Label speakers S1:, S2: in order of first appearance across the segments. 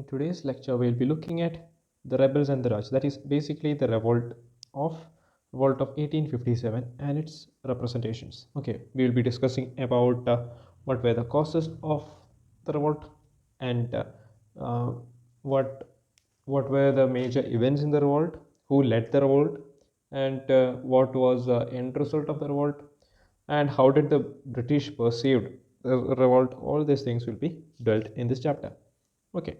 S1: today's lecture we'll be looking at the rebels and the Raj. That is basically the revolt of 1857 and its representations. Okay, we will be discussing about what were the causes of the revolt and uh, what were the major events in the revolt, who led the revolt, and what was the end result of the revolt, and how did the British perceived the revolt. All these things will be dealt in this chapter. Okay.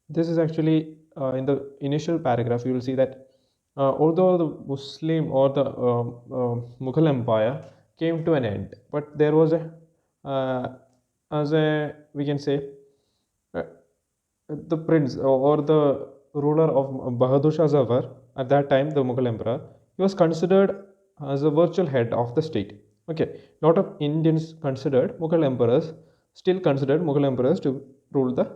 S1: This is actually in the initial paragraph. You will see that although the Muslim or the Mughal Empire came to an end, but there was as a we can say, uh, the prince or the ruler of Bahadur Shah Zafar at that time, the Mughal emperor, he was considered as a virtual head of the state. Okay, a lot of Indians still considered Mughal emperors to rule the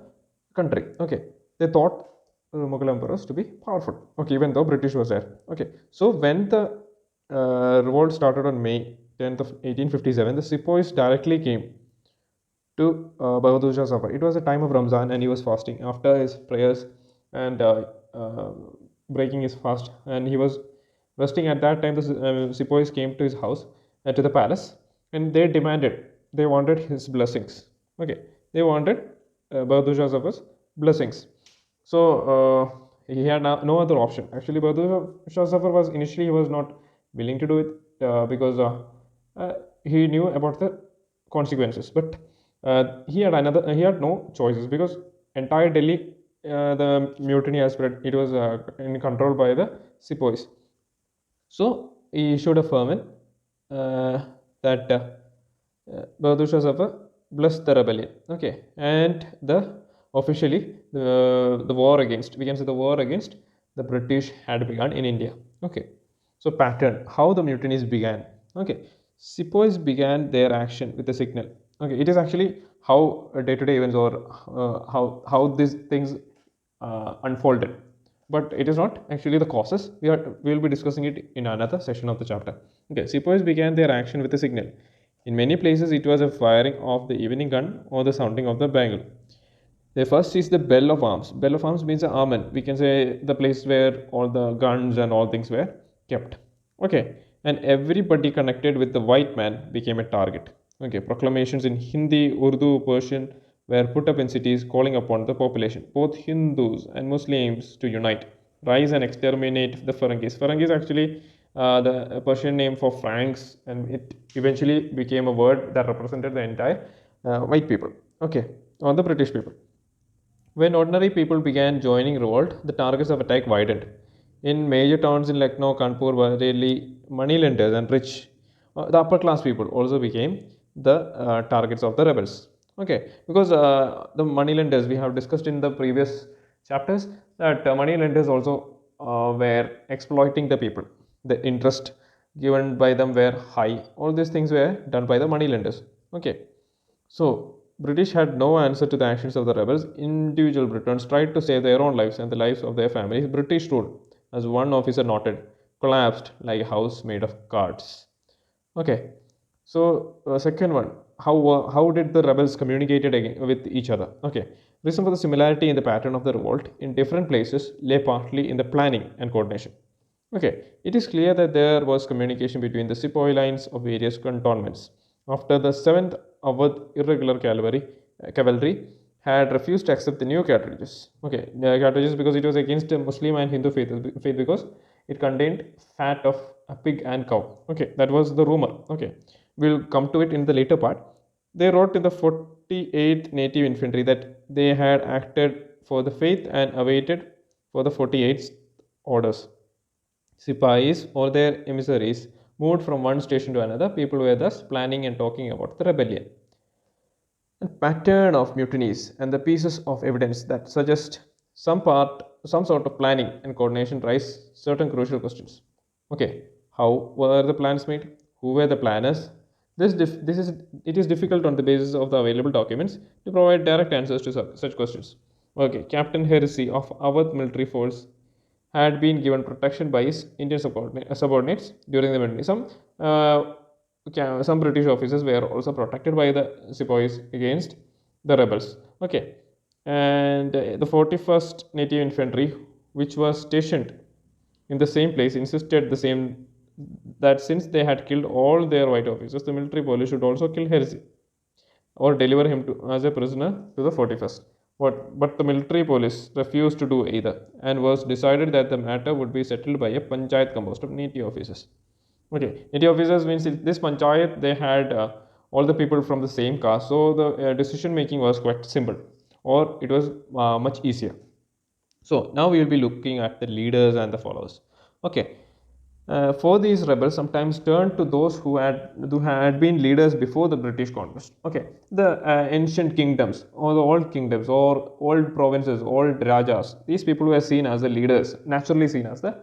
S1: country. Okay, they thought Mughal emperors to be powerful. Okay, even though British was there. Okay, so when the revolt started on May 10th of 1857, the sepoys directly came to Bahadur Shah Zafar. It was a time of Ramzan and he was fasting. After his prayers and breaking his fast, and he was resting at that time, the sepoys came to his house, to the palace, and they wanted his blessings. Okay, they wanted Bahadur Shah Zafar's blessings. So he had no other option. Actually, Bahadur Shah Zafar he was not willing to do it because he knew about the consequences. But he had no choices because entire Delhi, the mutiny has spread. It was in control by the sepoys. So he issued a firman that Bahadur Shah Zafar blessed the rebellion. Okay, and the war against, we can say, the war against the British had begun in India. Okay, so pattern, how the mutinies began. Okay, sepoys began their action with a signal. Okay, it is actually how day-to-day events or how these things unfolded, but it is not actually the causes. We will be discussing it in another session of the chapter. Okay, sepoys began their action with a signal. In many places, it was a firing of the evening gun or the sounding of the bangle. They first seized the bell of arms. Bell of arms means an armament. We can say the place where all the guns and all things were kept. Okay, and everybody connected with the white man became a target. Okay, proclamations in Hindi, Urdu, Persian were put up in cities calling upon the population, both Hindus and Muslims, to unite, rise and exterminate the Ferengis. Ferengis actually the Persian name for Franks, and it eventually became a word that represented the entire white people. Okay, or the British people. When ordinary people began joining revolt, the targets of attack widened. In major towns in Lucknow, Kanpur, Bareilly, moneylenders and rich, the upper class people also became the targets of the rebels. Okay, because the moneylenders, we have discussed in the previous chapters that moneylenders also were exploiting the people. The interest given by them were high. All these things were done by the moneylenders. Okay, so British had no answer to the actions of the rebels. Individual Britons tried to save their own lives and the lives of their families. British rule, as one officer noted, collapsed like a house made of cards. Okay, so second one, how did the rebels communicated with each other? Okay, reason for the similarity in the pattern of the revolt in different places lay partly in the planning and coordination. Okay, it is clear that there was communication between the sepoy lines of various cantonments. After the 7th Awadh irregular cavalry had refused to accept the new cartridges. Okay, cartridges because it was against Muslim and Hindu faith because it contained fat of a pig and cow. Okay, that was the rumor. Okay, we'll come to it in the later part. They wrote in the 48th Native Infantry that they had acted for the faith and awaited for the 48th orders. Sipais or their emissaries moved from one station to another. People were thus planning and talking about the rebellion. And pattern of mutinies and the pieces of evidence that suggest some sort of planning and coordination raise certain crucial questions. Okay, how were the plans made? Who were the planners? It is difficult on the basis of the available documents to provide direct answers to such questions. Okay, Captain Heresy of Awadh military force had been given protection by his Indian subordinates during the mutiny. Some British officers were also protected by the sepoys against the rebels. Okay, and the 41st Native Infantry, which was stationed in the same place, insisted the same that since they had killed all their white officers, the military police should also kill Hersey or deliver him as a prisoner to the 41st. But the military police refused to do either, and was decided that the matter would be settled by a panchayat composed of native officers. Okay, native officers means in this panchayat they had all the people from the same caste, so the decision making was quite simple, or it was much easier. So now we will be looking at the leaders and the followers. Okay, for these rebels sometimes turned to those who had been leaders before the British conquest. Okay, the ancient kingdoms or the old kingdoms or old provinces, old rajas. These people were seen as the leaders, naturally seen as the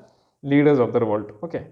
S1: leaders of the revolt. Okay,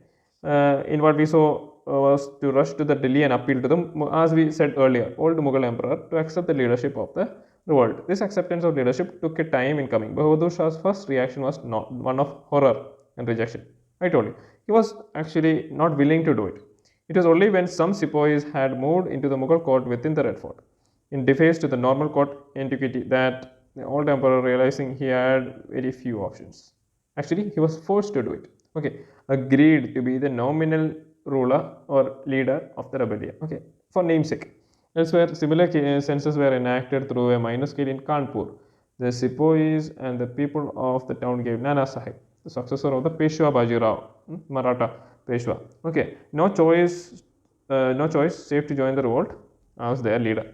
S1: in what we saw was to rush to the Delhi and appeal to them, as we said earlier, old Mughal emperor to accept the leadership of the revolt. This acceptance of leadership took a time in coming. Bahadur Shah's first reaction was not one of horror and rejection. I told you, he was actually not willing to do it. It was only when some sepoys had moved into the Mughal court within the Red Fort, in deface to the normal court antiquity, that the old emperor, realizing he had very few options. Actually, he was forced to do it. Okay, agreed to be the nominal ruler or leader of the rebellion. Okay, for namesake. Elsewhere, similar censuses were enacted through a minor scale in Kanpur. The sepoys and the people of the town gave Nana Sahib, the successor of the Peshwa Bajirao, Maratha Peshwa. Okay, no choice, safe to join the revolt as their leader.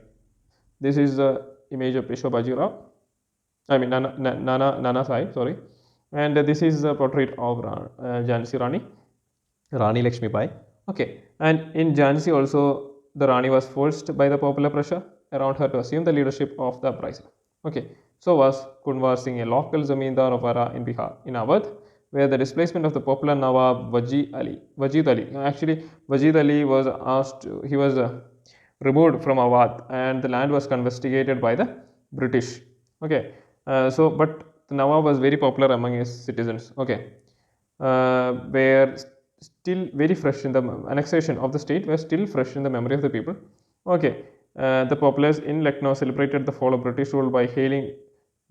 S1: This is the image of Peshwa Bajirao. I mean Nana Sahib, sorry. And this is the portrait of Jhansi Rani Lakshmi Bai. Okay, and in Jhansi also the Rani was forced by the popular pressure around her to assume the leadership of the uprising. Okay, so was Kunwar Singh, a local zamindar of Arrah in Bihar. In Awadh, where the displacement of the popular Nawab Wajid Ali. Actually, Wajid Ali was asked, he was removed from Awadh, and the land was confiscated by the British. Okay, but the Nawab was very popular among his citizens. Okay, were still very fresh in the annexation of the state, were still fresh in the memory of the people. Okay, the populace in Lucknow celebrated the fall of British rule by hailing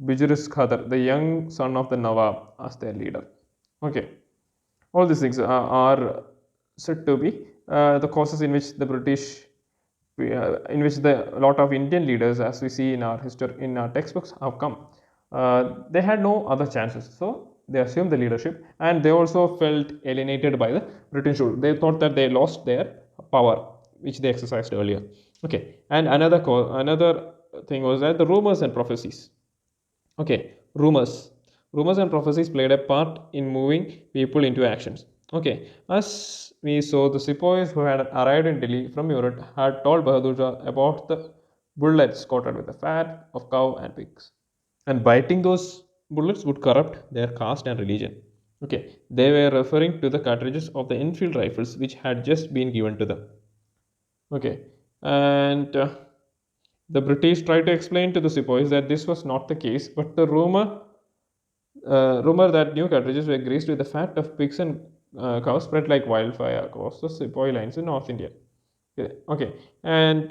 S1: Bijuris Khadar, the young son of the Nawab, as their leader. Okay, all these things are said to be the causes in which the British, in which the lot of Indian leaders, as we see in our history, in our textbooks, have come. They had no other chances, so they assumed the leadership, and they also felt alienated by the British rule. They thought that they lost their power, which they exercised earlier. Okay, and another thing was that the rumors and prophecies. Okay, rumors and prophecies played a part in moving people into actions. Okay, as we saw, the sepoys who had arrived in Delhi from Meerut had told Bahadur Shah about the bullets coated with the fat of cow and pigs, and biting those bullets would corrupt their caste and religion. Okay, they were referring to the cartridges of the Enfield rifles which had just been given to them. Okay, and the British tried to explain to the sepoys that this was not the case, but the rumor that new cartridges were greased with the fat of pigs and cows spread like wildfire across the sepoy lines in North India. Okay, and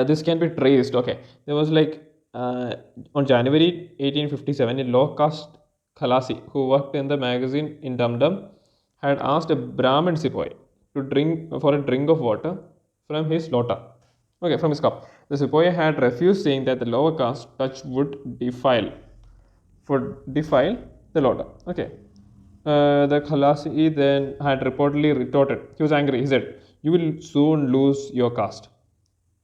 S1: this can be traced. Okay, there was like on January 1857, a low caste Khalasi who worked in the magazine in Dum Dum had asked a Brahmin sepoy to drink for a drink of water from his lota. Okay, from his cup. The sepoy had refused, saying that the lower caste touch would defile the lota. Okay. The Khalasi then had reportedly retorted. He was angry. He said, "You will soon lose your caste,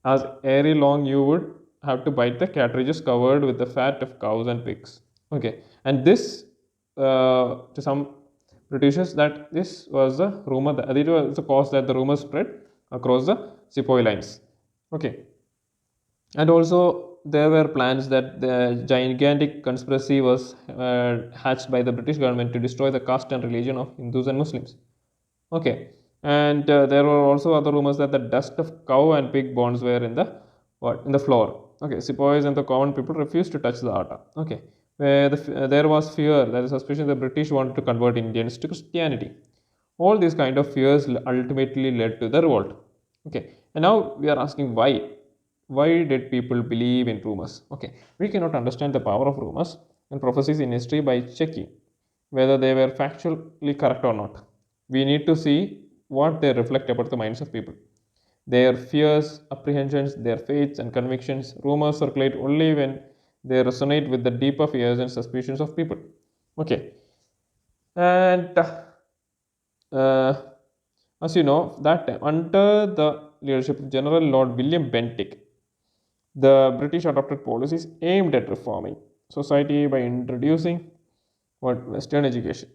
S1: as ere long you would have to bite the cartridges covered with the fat of cows and pigs." Okay, and this to some Britishers, that this was the rumor, that it was the cause that the rumor spread across the sepoy lines. Okay, and also there were plans that the gigantic conspiracy was hatched by the British government to destroy the caste and religion of Hindus and Muslims. Okay, and there were also other rumors that the dust of cow and pig bones were in the floor. Okay, sepoys and the common people refused to touch the atta. Okay, where there was fear, there is suspicion the British wanted to convert Indians to Christianity. All these kind of fears ultimately led to the revolt. Okay, and now we are asking why. why did people believe in rumors? Okay, we cannot understand the power of rumors and prophecies in history by checking whether they were factually correct or not. We need to see what they reflect about the minds of people. Their fears, apprehensions, their faiths, and convictions. Rumors circulate only when they resonate with the deeper fears and suspicions of people. Okay, and uh, as you know, that time, under the leadership of General Lord William Bentinck, the British adopted policies aimed at reforming society by introducing what Western education,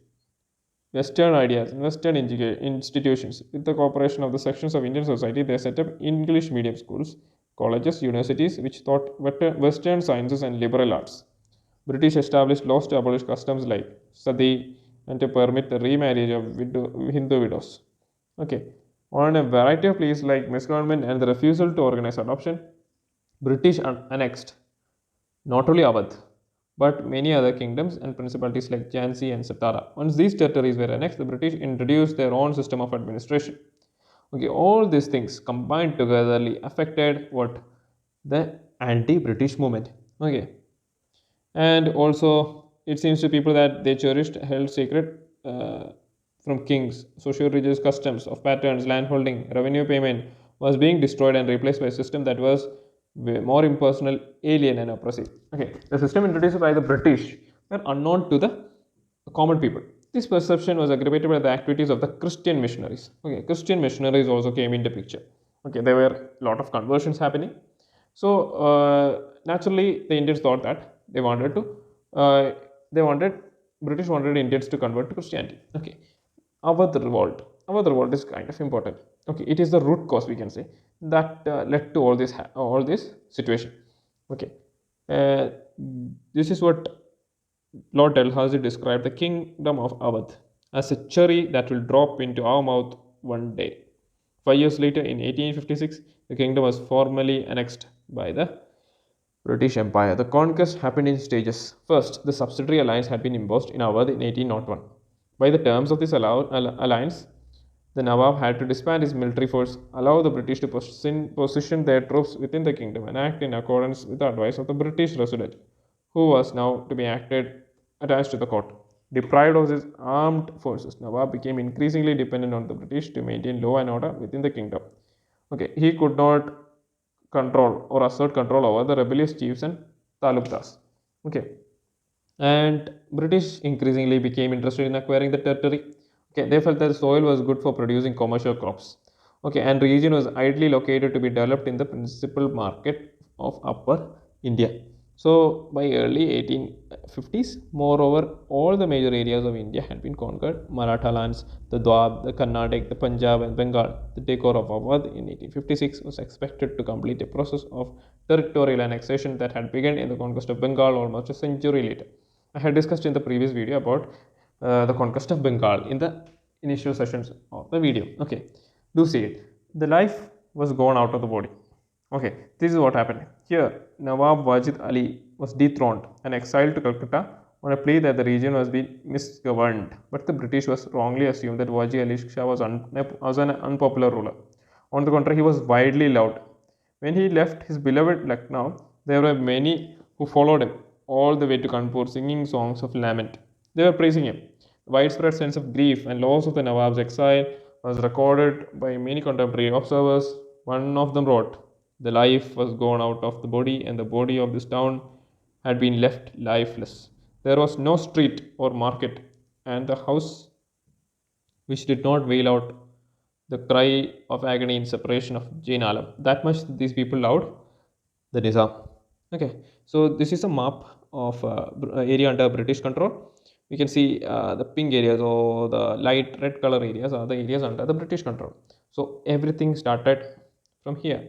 S1: Western ideas, and Western institutions. With the cooperation of the sections of Indian society, they set up English medium schools, colleges, universities, which taught Western sciences and liberal arts. British established laws to abolish customs like sati and to permit the remarriage of Hindu widows. Okay, on a variety of pleas like misgovernment and the refusal to organize adoption, British annexed not only Awadh, but many other kingdoms and principalities like Jhansi and Satara. Once these territories were annexed, the British introduced their own system of administration. Okay, all these things combined togetherly affected what? The anti-British movement. Okay, and also it seems to people that they cherished held sacred from kings socio-religious customs of patterns landholding revenue payment was being destroyed and replaced by a system that was more impersonal alien and oppressive. Okay, the system introduced by the British were unknown to the common people. This perception was aggravated by the activities of the Christian missionaries. Okay, Christian missionaries also came into picture. Okay, there were a lot of conversions happening. So naturally, the Indians thought that they wanted British wanted Indians to convert to Christianity. Okay, Our revolt is kind of important. Okay, it is the root cause we can say that led to all this situation. Okay, uh, this is what Lord Dalhousie described the kingdom of Awadh as a cherry that will drop into our mouth one day. 5 years later, in 1856, the kingdom was formally annexed by the British Empire. The conquest happened in stages. First, the subsidiary alliance had been imposed in Awadh in 1801. By the terms of this alliance, the Nawab had to disband his military force, allow the British to position their troops within the kingdom, and act in accordance with the advice of the British resident, who was now to be attached to the court. Deprived of his armed forces, Nawab became increasingly dependent on the British to maintain law and order within the kingdom. Okay, he could not control or assert control over the rebellious chiefs and talukdars. Okay, and British increasingly became interested in acquiring the territory. Okay, they felt that the soil was good for producing commercial crops. Okay, and region was ideally located to be developed in the principal market of Upper India. So by early 1850s, moreover, all the major areas of India had been conquered. Maratha lands, the Doab, the Carnatic, the Punjab and Bengal. The takeover of Awadh in 1856 was expected to complete a process of territorial annexation that had begun in the conquest of Bengal almost a century later. I had discussed in the previous video about the conquest of Bengal in the initial sessions of the video. Okay, do see it. The life was gone out of the body. Okay, this is what happened. Here, Nawab Wajid Ali was dethroned and exiled to Calcutta on a plea that the region was being misgoverned. But the British was wrongly assumed that Wajid Ali Shah was an unpopular ruler. On the contrary, he was widely loved. When he left his beloved Lucknow, there were many who followed him all the way to Kanpur singing songs of lament. They were praising him. The widespread sense of grief and loss of the Nawab's exile was recorded by many contemporary observers. One of them wrote, "The life was gone out of the body, and the body of this town had been left lifeless. There was no street or market, and the house which did not wail out the cry of agony in separation of Jane Alam." That much these people loved the Nizam. Okay, so this is a map of area under British control. We can see the pink areas or the light red color areas are the areas under the British control. So everything started from here,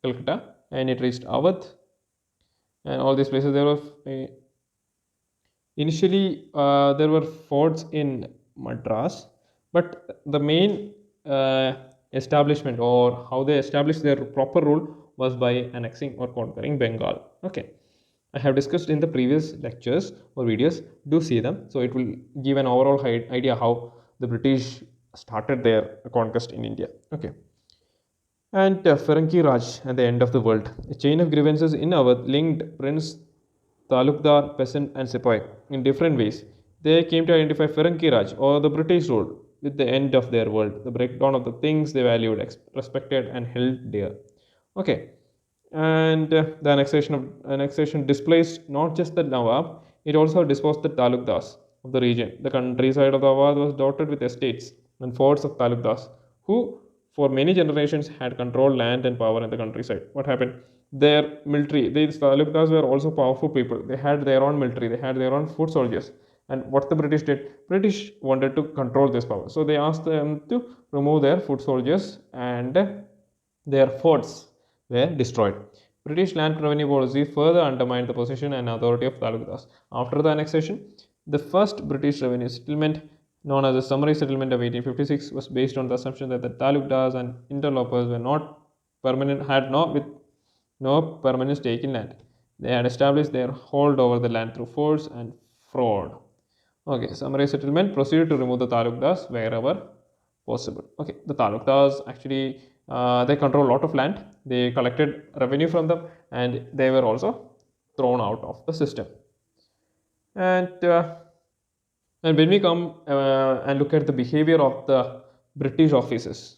S1: Calcutta, and it reached Awadh, and all these places. There were initially there were forts in Madras, but the main establishment or how they established their proper rule was by annexing or conquering Bengal. Okay, I have discussed in the previous lectures or videos. Do see them. So it will give an overall idea how the British started their conquest in India. Okay. And Ferengi Raj and the end of the world. A chain of grievances in our linked Prince, Talukdar, peasant, and sepoy in different ways. They came to identify Ferengi Raj or the British rule with the end of their world, the breakdown of the things they valued, respected, and held dear. Okay, and the annexation displaced not just the Nawab, it also disposed the Talukdars of the region. The countryside of the Awadh was dotted with estates and forts of Talukdars, who for many generations had controlled land and power in the countryside. What happened? Their military, these Talukdars were also powerful people. They had their own military, they had their own foot soldiers. And what the British did, British wanted to control this power. So they asked them to remove their foot soldiers and their forts were destroyed. British land revenue policy further undermined the position and authority of Talukdars. After the annexation, the first British revenue settlement, known as the Summary Settlement of 1856, was based on the assumption that the Talukdars and interlopers were not permanent, had no permanent stake in land. They had established their hold over the land through force and fraud. Okay, summary settlement proceeded to remove the Talukdars wherever possible. Okay, the Talukdars actually they control a lot of land. They collected revenue from them, and they were also thrown out of the system. And when we come and look at the behavior of the British officers,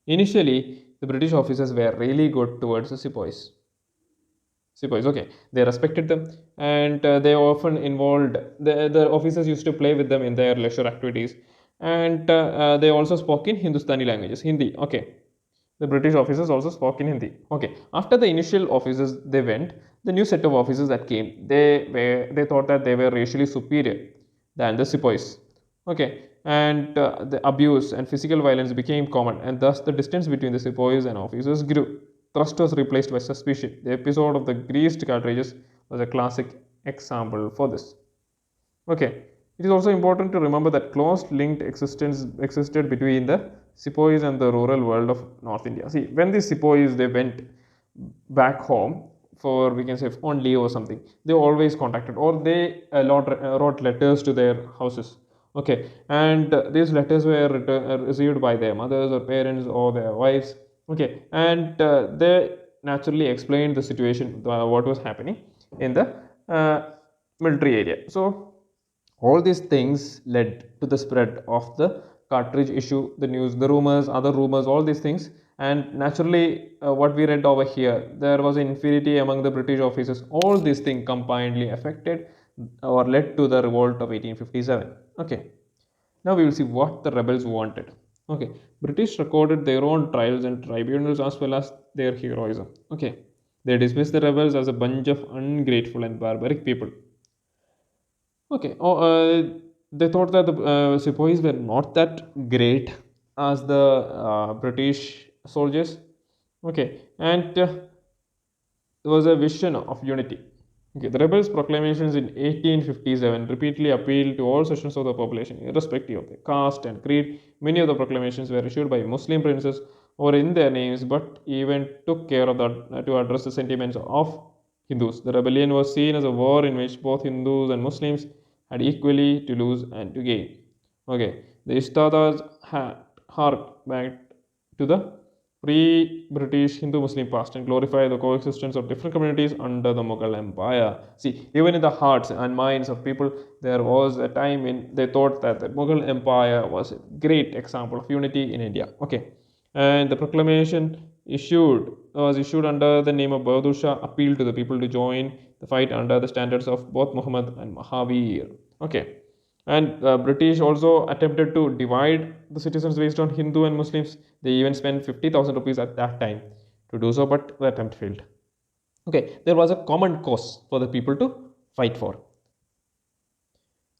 S1: initially the British officers were really good towards the sepoys. Sepoys, okay, they respected them, and they often involved the officers used to play with them in their leisure activities, and they also spoke in Hindustani languages, Hindi. Okay, the British officers also spoke in Hindi. Okay, after the initial officers they went, the new set of officers that came, they thought that they were racially superior than the sepoys. Okay, and the abuse and physical violence became common, and thus the distance between the sepoys and officers grew. Trust was replaced by suspicion. The episode of the greased cartridges was a classic example for this. Okay, it is also important to remember that close linked existence existed between the sepoys and the rural world of North India. See, when the sepoys they went back home for we can say on leave or something, they always contacted or they wrote letters to their houses. Okay, and these letters were received by their mothers or parents or their wives. Okay, and they naturally explained the situation, what was happening in the military area. So all these things led to the spread of the cartridge issue, the news, the rumors, other rumors, all these things. And naturally, what we read over here, there was inferiority among the British officers. All these things combinedly affected or led to the revolt of 1857. Okay. Now we will see what the rebels wanted. Okay. British recorded their own trials and tribunals as well as their heroism. Okay. They dismissed the rebels as a bunch of ungrateful and barbaric people. Okay. They thought that the sepoys were not that great as the British soldiers. Okay, and there was a vision of unity. Okay, the rebels' proclamations in 1857 repeatedly appealed to all sections of the population, irrespective of their caste and creed. Many of the proclamations were issued by Muslim princes or in their names, but even took care of that to address the sentiments of Hindus. The rebellion was seen as a war in which both Hindus and Muslims had equally to lose and to gain. Okay, the Istadas had harked back to the pre-British Hindu-Muslim past and glorify the coexistence of different communities under the Mughal Empire. See, even in the hearts and minds of people, there was a time when they thought that the Mughal Empire was a great example of unity in India. Okay, and the proclamation was issued under the name of Bahadur Shah, appealed to the people to join the fight under the standards of both Muhammad and Mahavir. Okay, and British also attempted to divide the citizens based on Hindu and Muslims. They even spent 50,000 rupees at that time to do so, but the attempt failed. Okay, there was a common cause for the people to fight for.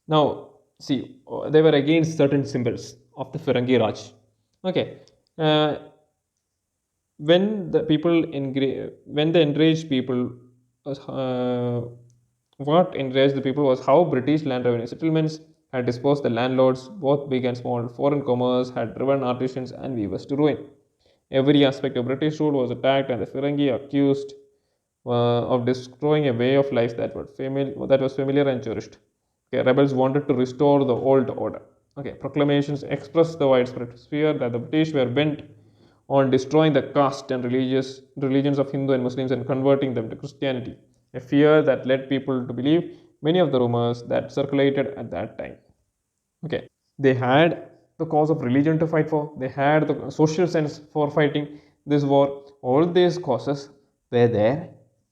S1: Now, see, they were against certain symbols of the Firangi Raj. Okay, uh, when the enraged people, uh, what enraged the people was how British land revenue settlements had disposed the landlords, both big and small. Foreign commerce had driven artisans and weavers to ruin. Every aspect of British rule was attacked, and the Firangi accused of destroying a way of life that was familiar and cherished. Okay, rebels wanted to restore the old order. Okay, proclamations expressed the widespread fear that the British were bent on destroying the caste and religions of Hindu and Muslims and converting them to Christianity, a fear that led people to believe many of the rumors that circulated at that time. Okay, they had the cause of religion to fight for, they had the social sense for fighting this war. All these causes were there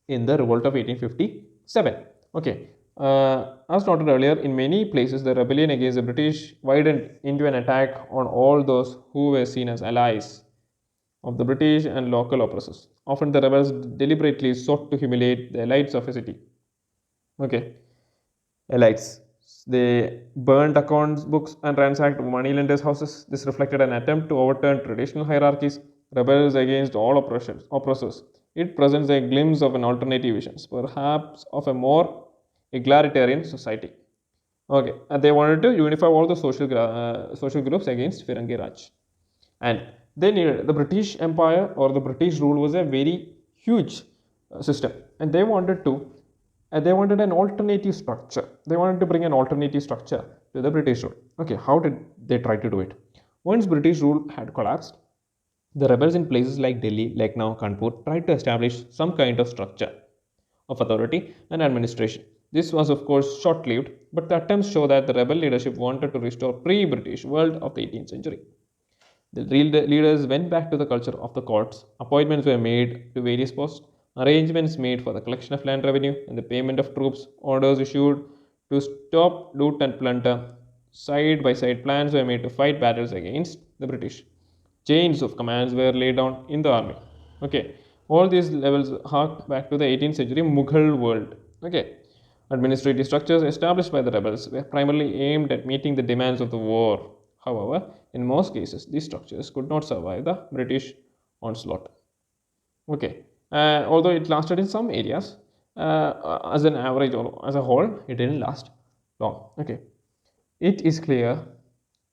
S1: in the revolt of 1857. Okay, as noted earlier, in many places the rebellion against the British widened into an attack on all those who were seen as allies of the British and local oppressors. Often the rebels deliberately sought to humiliate the elites of a city. Okay, elites. They burned accounts books and ransacked moneylenders' houses. This reflected an attempt to overturn traditional hierarchies, rebels against all oppressors. It presents a glimpse of an alternative vision, perhaps of a more egalitarian society. Okay, and they wanted to unify all the social groups against Firangi Raj. And they needed the British Empire or the British rule was a very huge system, and they wanted an alternative structure. They wanted to bring an alternative structure to the British rule. Okay, how did they try to do it? Once British rule had collapsed, the rebels in places like Delhi, Lucknow, Kanpur tried to establish some kind of structure of authority and administration. This was, of course, short lived, but the attempts show that the rebel leadership wanted to restore pre British world of the 18th century. The real leaders went back to the culture of the courts. Appointments were made to various posts, arrangements made for the collection of land revenue and the payment of troops, orders issued to stop loot and plunder. Side by side plans were made to fight battles against the British. Chains of commands were laid down in the army. Okay, all these levels hark back to the 18th century Mughal world. Okay, administrative structures established by the rebels were primarily aimed at meeting the demands of the war. However, in most cases, these structures could not survive the British onslaught. Okay, although it lasted in some areas, as an average or as a whole, it didn't last long. Okay, it is clear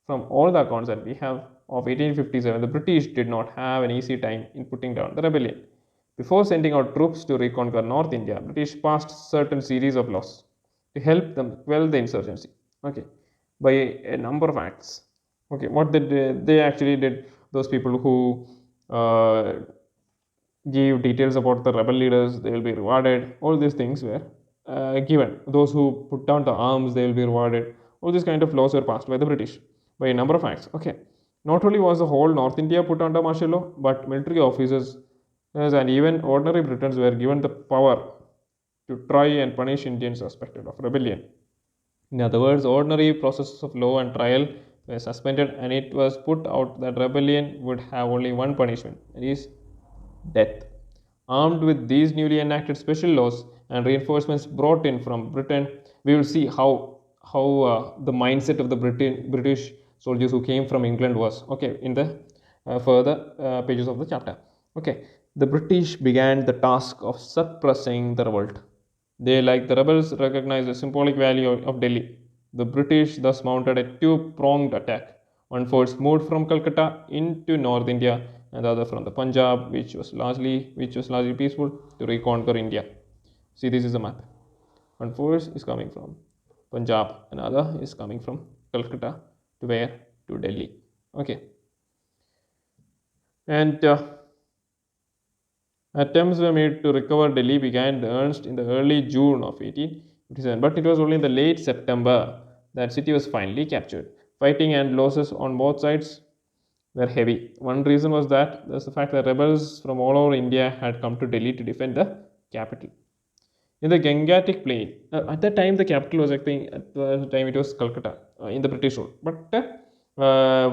S1: from all the accounts that we have of 1857, the British did not have an easy time in putting down the rebellion. Before sending out troops to reconquer North India, British passed certain series of laws to help them quell the insurgency. Okay, by a number of acts. Okay, what they actually did, those people who give details about the rebel leaders, they will be rewarded. All these things were given. Those who put down the arms, they will be rewarded. All these kind of laws were passed by the British by a number of acts. Okay, not only was the whole North India put under martial law, but military officers and even ordinary Britons were given the power to try and punish Indians suspected of rebellion. In other words, ordinary processes of law and trial were suspended, and it was put out that rebellion would have only one punishment, that is death. Armed with these newly enacted special laws and reinforcements brought in from Britain, we will see how the mindset of the British soldiers who came from England was. Okay, in the further pages of the chapter. Okay, the British began the task of suppressing the revolt. They, like the rebels, recognized the symbolic value of Delhi. The British thus mounted a two-pronged attack. One force moved from Calcutta into North India, and the other from the Punjab, which was largely peaceful, to reconquer India. See, this is a map. One force is coming from Punjab, another is coming from Calcutta to where? To Delhi. Okay, and attempts were made to recover Delhi began earnest in the early June of 1857, but it was only in the late September that city was finally captured. Fighting and losses on both sides were heavy. One reason was that there's the fact that rebels from all over India had come to Delhi to defend the capital. In the Gangetic Plain, at that time the capital was, I think, at the time it was Calcutta in the British rule. But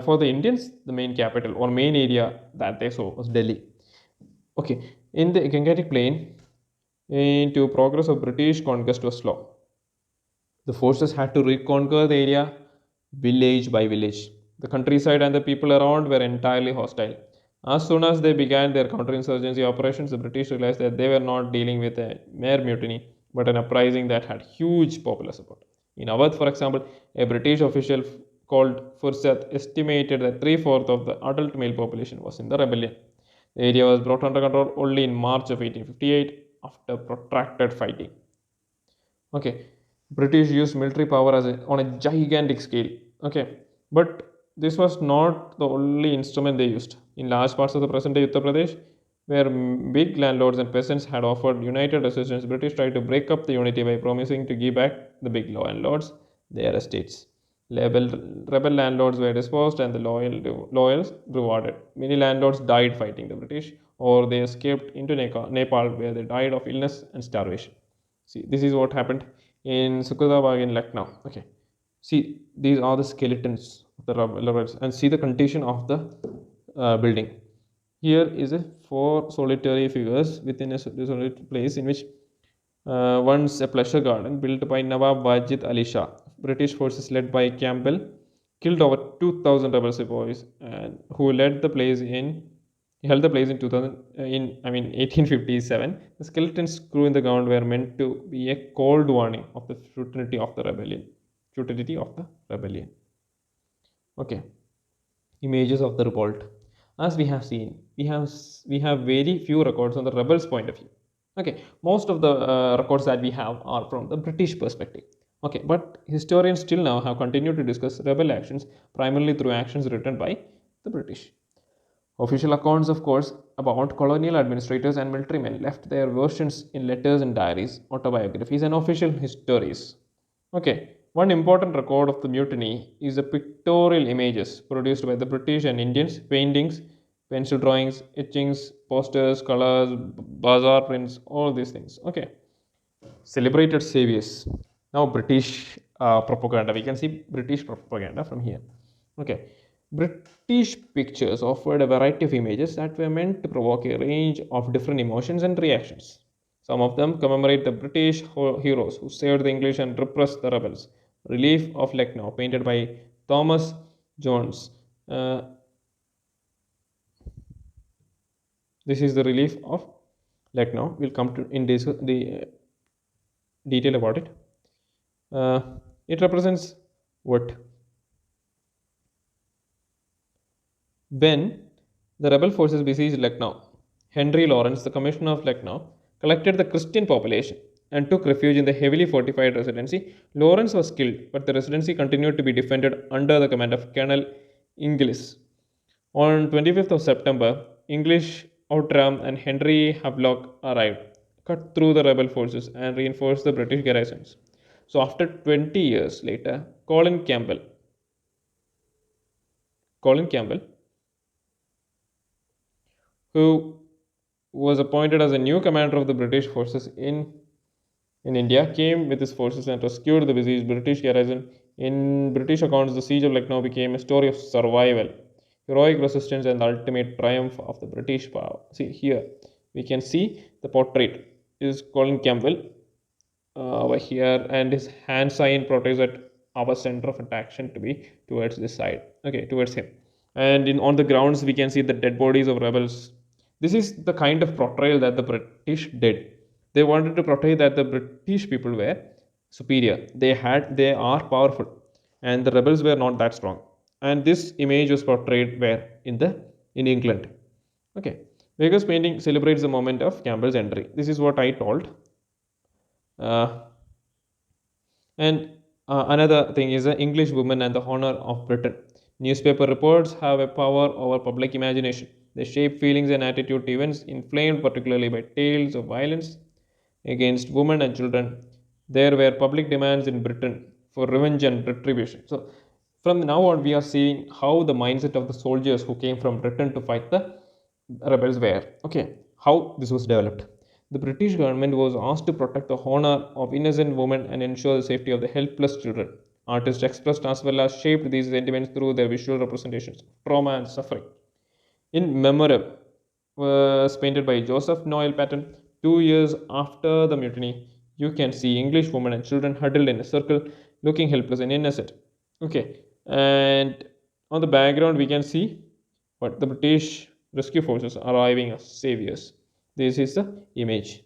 S1: for the Indians, the main capital or main area that they saw was Delhi. Okay, in the Gangetic Plain, into progress of British conquest was slow. The forces had to reconquer the area village by village. The countryside and the people around were entirely hostile. As soon as they began their counterinsurgency operations, the British realized that they were not dealing with a mere mutiny, but an uprising that had huge popular support. In Awadh, for example, a British official called Fursat estimated that three-fourths of the adult male population was in the rebellion. The area was brought under control only in March of 1858 after protracted fighting. Okay, British used military power on a gigantic scale. Okay, but this was not the only instrument they used. In large parts of the present-day Uttar Pradesh, where big landlords and peasants had offered united resistance, British tried to break up the unity by promising to give back the big landlords their estates. Rebel landlords were dispersed and the loyals rewarded. Many landlords died fighting the British, or they escaped into Nepal, where they died of illness and starvation. See, this is what happened in Sukhdabag in Lucknow. Okay, see, these are the skeletons of the rebels, and see the condition of the building. Here is a four solitary figures within a solitary place in which once a pleasure garden built by Nawab Wajid Ali Shah. British forces led by Campbell killed over 2,000 rebel sepoys and who led the place in held the place in 2000 in 1857. The skeletons screw in the ground were meant to be a cold warning of the futility of the rebellion. Futility of the rebellion. Okay, images of the revolt. As we have seen, we have very few records on the rebels' point of view. Okay, most of the records that we have are from the British perspective. Okay, but historians still now have continued to discuss rebel actions primarily through actions written by the British. Official accounts, of course, about colonial administrators and military men left their versions in letters and diaries, autobiographies, and official histories. Okay, one important record of the mutiny is the pictorial images produced by the British and Indians, paintings, pencil drawings, etchings, posters, colors, bazaar prints, all these things. Okay, celebrated saviors. Now, British propaganda. We can see British propaganda from here. Okay, British pictures offered a variety of images that were meant to provoke a range of different emotions and reactions. Some of them commemorate the British heroes who saved the English and repressed the rebels. Relief of Lucknow, painted by Thomas Jones. This is the relief of Lucknow. We'll come to in the detail about it. It represents what? When the rebel forces besieged Lucknow, Henry Lawrence, the commissioner of Lucknow, collected the Christian population and took refuge in the heavily fortified residency. Lawrence was killed, but the residency continued to be defended under the command of Colonel Inglis. On 25th of September, English Outram and Henry Havelock arrived, cut through the rebel forces, and reinforced the British garrisons. So, after 20 years later, Colin Campbell, who was appointed as a new commander of the British forces in India, came with his forces and rescued the besieged British garrison. In British accounts, the siege of Lucknow became a story of survival, heroic resistance, and the ultimate triumph of the British power. See here, we can see the portrait is Colin Campbell over here, and his hand sign portrays at our center of attraction to be towards this side. Okay, towards him, and on the grounds we can see the dead bodies of rebels. This is the kind of portrayal that the British did. They wanted to portray that the British people were superior. They are powerful, and the rebels were not that strong. And this image was portrayed where in England. Okay, Vegas painting celebrates the moment of Campbell's entry. This is what I told. And another thing is the English woman and the honor of Britain. Newspaper reports have a power over public imagination. They shape feelings and attitude to events inflamed particularly by tales of violence against women and children. There were public demands in Britain for revenge and retribution. So, from now on, we are seeing how the mindset of the soldiers who came from Britain to fight the rebels were. Okay, how this was developed. The British government was asked to protect the honor of innocent women and ensure the safety of the helpless children. Artists expressed as well as shaped these sentiments through their visual representations of trauma and suffering. In Meerut was painted by Joseph Noel Patton. 2 years after the mutiny, you can see English women and children huddled in a circle, looking helpless and innocent. Okay, and on the background we can see what the British rescue forces arriving as saviors. This is the image.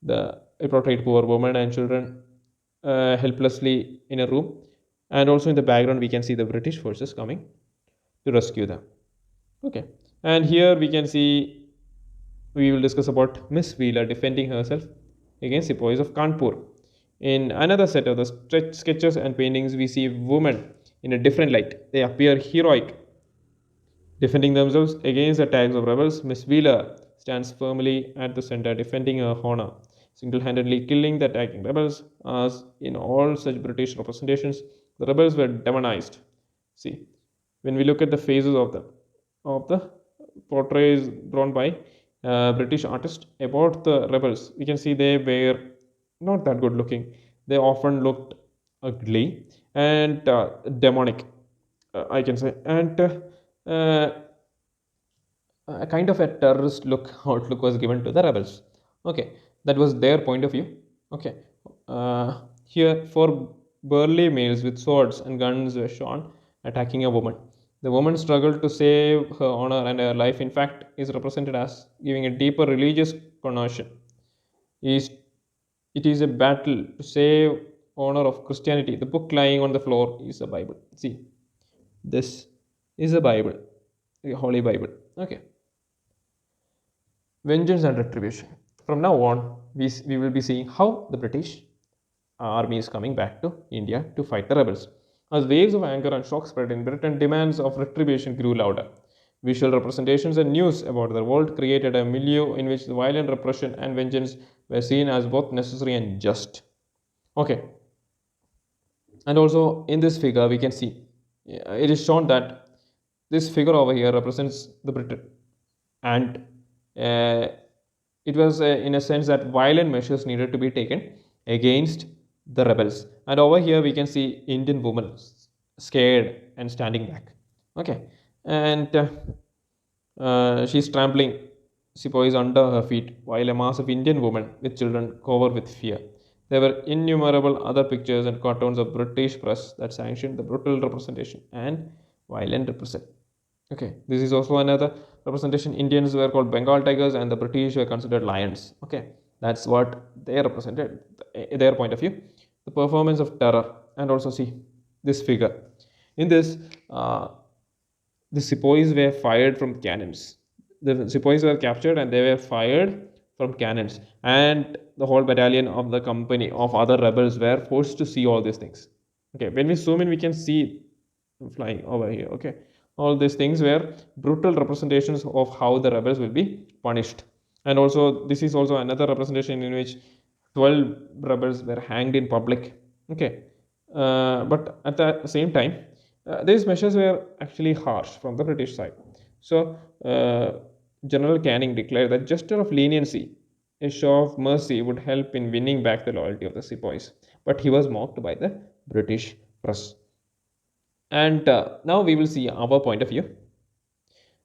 S1: The portrait poor women and children helplessly in a room, and also in the background we can see the British forces coming to rescue them. Okay, and here we can see we will discuss about Miss Wheeler defending herself against sepoys of Kanpur. In another set of the sketches and paintings, we see women in a different light. They appear heroic, defending themselves against the attacks of rebels. Miss Wheeler stands firmly at the center, defending her honor, single-handedly killing the attacking rebels. As in all such British representations, the rebels were demonized. See, when we look at the faces of the portraits drawn by British artists about the rebels, we can see they were not that good looking. They often looked ugly and demonic, I can say, and a kind of a terrorist look outlook was given to the rebels. Okay, that was their point of view. Okay, here four burly males with swords and guns were shown attacking a woman. The woman struggled to save her honor and her life. In fact, is represented as giving a deeper religious connotation. Is it is a battle to save honor of Christianity. The book lying on the floor is a Bible. See, this is a Bible, a Holy Bible. Okay. Vengeance and retribution. From now on, we will be seeing how the British army is coming back to India to fight the rebels. As waves of anger and shock spread in Britain, demands of retribution grew louder. Visual representations and news about the revolt created a milieu in which the violent repression and vengeance were seen as both necessary and just. Okay, and also in this figure, we can see it is shown that this figure over here represents the Britain, and uh, it was in a sense that violent measures needed to be taken against the rebels. And over here, we can see Indian women scared and standing back. Okay, and she's trampling sepoys under her feet, while a mass of Indian women with children cover with fear. There were innumerable other pictures and cartoons of British press that sanctioned the brutal representation and violent repression. Okay, this is also another representation. Indians were called Bengal tigers and the British were considered lions. Okay, that's what they represented, their point of view. The performance of terror, and also see this figure. In this, the sepoys were fired from cannons. The sepoys were captured and they were fired from cannons. And the whole battalion of the company of other rebels were forced to see all these things. Okay, when we zoom in, we can see flying over here. Okay, all these things were brutal representations of how the rebels will be punished. And also, this is also another representation in which 12 rebels were hanged in public. Okay, but at the same time, these measures were actually harsh from the British side. So, General Canning declared that gesture of leniency, a show of mercy, would help in winning back the loyalty of the sepoys. But he was mocked by the British press. And now we will see our point of view.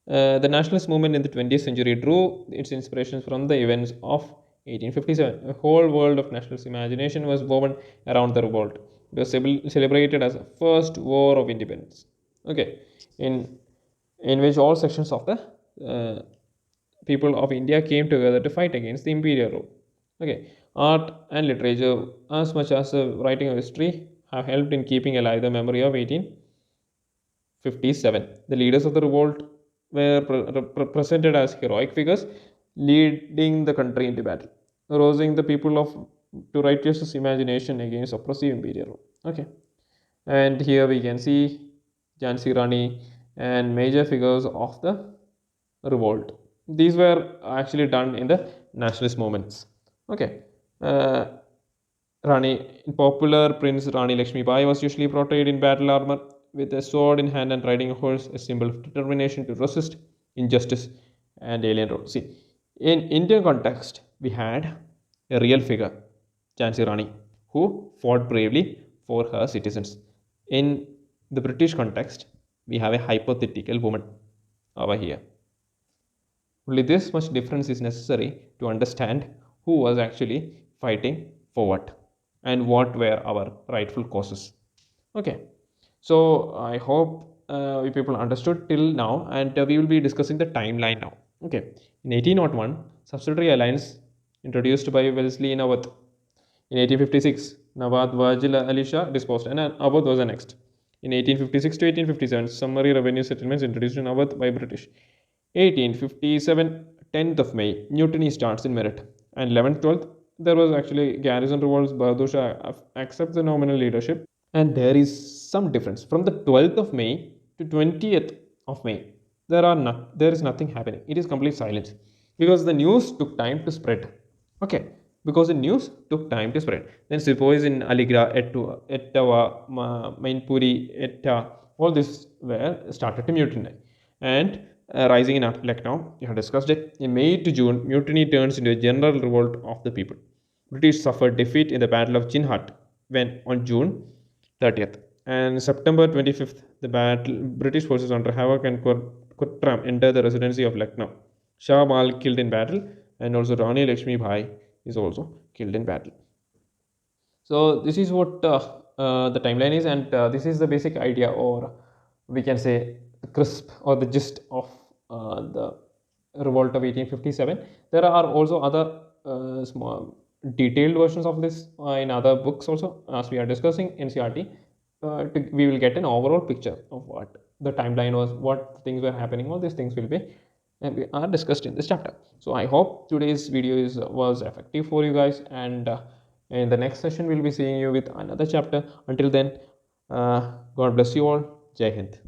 S1: The nationalist movement in the 20th century drew its inspirations from the events of 1857. A whole world of nationalist imagination was woven around the revolt. It was celebrated as the first war of independence. Okay, in which all sections of the people of India came together to fight against the imperial rule. Okay, art and literature, as much as writing of history, have helped in keeping alive the memory of 1857. The leaders of the revolt were presented as heroic figures leading the country into battle, rousing the people of to righteous imagination against oppressive imperial rule. Okay, and here we can see Jhansi Rani and major figures of the revolt. These were actually done in the nationalist movements. Okay, uh, Rani, in popular prints, Rani Lakshmi Bai was usually portrayed in battle armor with a sword in hand and riding a horse, a symbol of determination to resist injustice and alien rule. See, in Indian context, we had a real figure, Jhansi Rani, who fought bravely for her citizens. In the British context, we have a hypothetical woman over here. Only this much difference is necessary to understand who was actually fighting for what and what were our rightful causes. Okay, so I hope we people understood till now, and we will be discussing the timeline now. Okay, in 1801, subsidiary alliance introduced by Wellesley Nawaz. In 1856, Nawaz Wajil Ali Shah disposed, and Awadh was the next. In 1856 to 1857, summary revenue settlements introduced in Awadh by British. 1857, 10th of May, mutiny starts in Meerut. And 11th, 12th, there was actually garrison revolts. Bahadur Shah accepts the nominal leadership and there is some difference from the 12th of May to 20th of May. There is nothing happening. It is complete silence because the news took time to spread. Okay, because the news took time to spread. Then suppose in Aligarh, Etawah, Mainpuri, Etta, all this were started to mutiny, and rising in Lucknow. You have discussed it. In May to June, mutiny turns into a general revolt of the people. British suffered defeat in the Battle of Chinhat when on June 30th. And September 25th, the British forces under Havoc and Kurtram entered the residency of Lucknow. Shah Mal killed in battle, and also Rani Lakshmi Bhai is also killed in battle. So this is what the timeline is, and this is the basic idea, or we can say the crisp or the gist of the revolt of 1857. There are also other small detailed versions of this in other books also, as we are discussing NCERT. We will get an overall picture of what the timeline was, what things were happening. All these things will be and we are discussed in this chapter. So I hope today's video was effective for you guys, and in the next session we'll be seeing you with another chapter. Until then, God bless you all. Jai Hind.